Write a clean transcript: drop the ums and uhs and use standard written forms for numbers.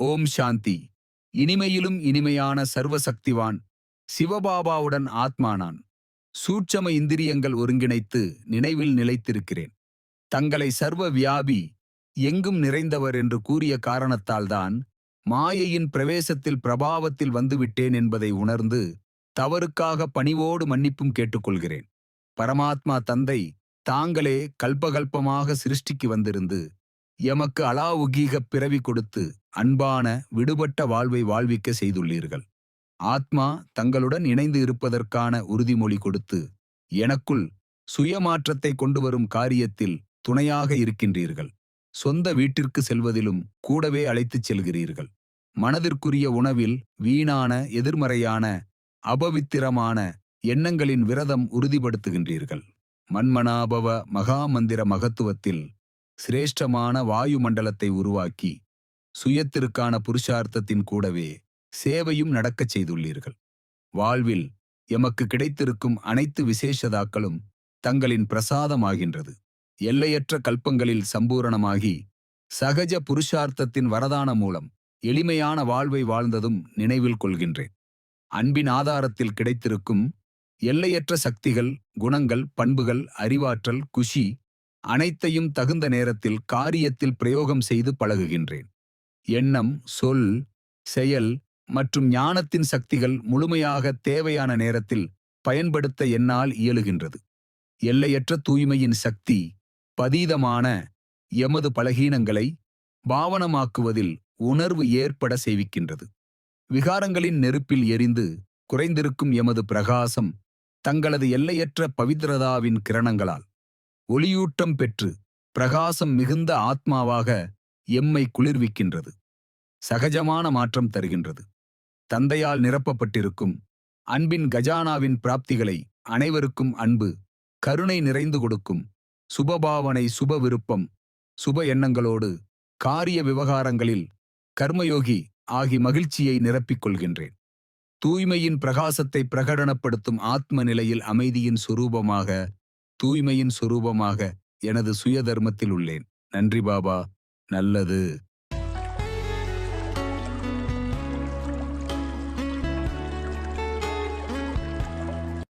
ஓம் சாந்தி. இனிமையிலும் இனிமையான சர்வசக்திவான் சிவபாபாவுடன் ஆத்மா நான். சூட்சம இந்திரியங்கள் ஒருங்கிணைத்து நினைவில் நிலைத்திருக்கிறேன். தங்களை சர்வ வியாபி, எங்கும் நிறைந்தவர் என்று கூறிய காரணத்தால்தான் மாயையின் பிரவேசத்தில் பிரபாவத்தில் வந்துவிட்டேன் என்பதை உணர்ந்து தவறுக்காக பணிவோடு மன்னிப்பும் கேட்டுக்கொள்கிறேன். பரமாத்மா தந்தை தாங்களே கல்பகல்பமாக சிருஷ்டிக்கு வந்திருந்து எமக்கு அலாவுகீகப் பிறவி கொடுத்து அன்பான விடுபட்ட வாழ்வை வாழ்விக்க செய்துள்ளீர்கள். ஆத்மா தங்களுடன் இணைந்து இருப்பதற்கான உறுதிமொழி கொடுத்து எனக்குள் சுயமாற்றத்தை கொண்டு வரும் காரியத்தில் துணையாக இருக்கின்றீர்கள். சொந்த வீட்டிற்கு செல்வதிலும் கூடவே அழைத்துச் செல்கிறீர்கள். மனதிற்குரிய உணவில் வீணான எதிர்மறையான அபவித்திரமான எண்ணங்களின் விரதம் உறுதிப்படுத்துகின்றீர்கள். மன்மனாபவ மகாமந்திர மகத்துவத்தில் சிரேஷ்டமான வாயு மண்டலத்தை உருவாக்கி சுயத்திற்கான புருஷார்த்தத்தின் கூடவே சேவையும் நடக்கச் செய்துள்ளீர்கள். வாழ்வில் எமக்கு கிடைத்திருக்கும் அனைத்து விசேஷதாக்களும் தங்களின் பிரசாதமாகின்றது. எல்லையற்ற கல்பங்களில் சம்பூரணமாகி சகஜ புருஷார்த்தத்தின் வரதான மூலம் எளிமையான வாழ்வை வாழ்ந்ததும் நினைவில் கொள்கின்றேன். அன்பின் ஆதாரத்தில் கிடைத்திருக்கும் எல்லையற்ற சக்திகள், குணங்கள், பண்புகள், அறிவாற்றல், குஷி அனைத்தையும் தகுந்த நேரத்தில் காரியத்தில் பிரயோகம் செய்து பழகுகின்றேன். எண்ணம், சொல், செயல் மற்றும் ஞானத்தின் சக்திகள் முழுமையாக தேவையான நேரத்தில் பயன்படுத்த என்னால் இயலுகின்றது. எல்லையற்ற தூய்மையின் சக்தி பதீதமான எமது பலகீனங்களை பாவனமாக்குவதில் உணர்வு ஏற்பட செய்விக்கின்றது. விகாரங்களின் நெருப்பில் எரிந்து குறைந்திருக்கும் எமது பிரகாசம் தங்களது எல்லையற்ற பவித்ரதாவின் கிரணங்களால் ஒளியூட்டம் பெற்று பிரகாசம் மிகுந்த ஆத்மாவாக எம்மை குளிர்விக்கின்றது. சகஜமான மாற்றம் தருகின்றது. தந்தையால் நிரப்பப்பட்டிருக்கும் அன்பின் கஜானாவின் பிராப்திகளை அனைவருக்கும் அன்பு, கருணை நிறைந்து கொடுக்கும் சுபபாவனை, சுப விருப்பம், சுப எண்ணங்களோடு காரிய விவகாரங்களில் கர்மயோகி ஆகி மகிழ்ச்சியை நிரப்பிக் கொள்கின்றேன். தூய்மையின் பிரகாசத்தை பிரகடனப்படுத்தும் ஆத்ம நிலையில் அமைதியின் சொரூபமாக, தூய்மையின் சொரூபமாக எனது சுய தர்மத்தில் உள்ளேன். நன்றி பாபா. நல்லது.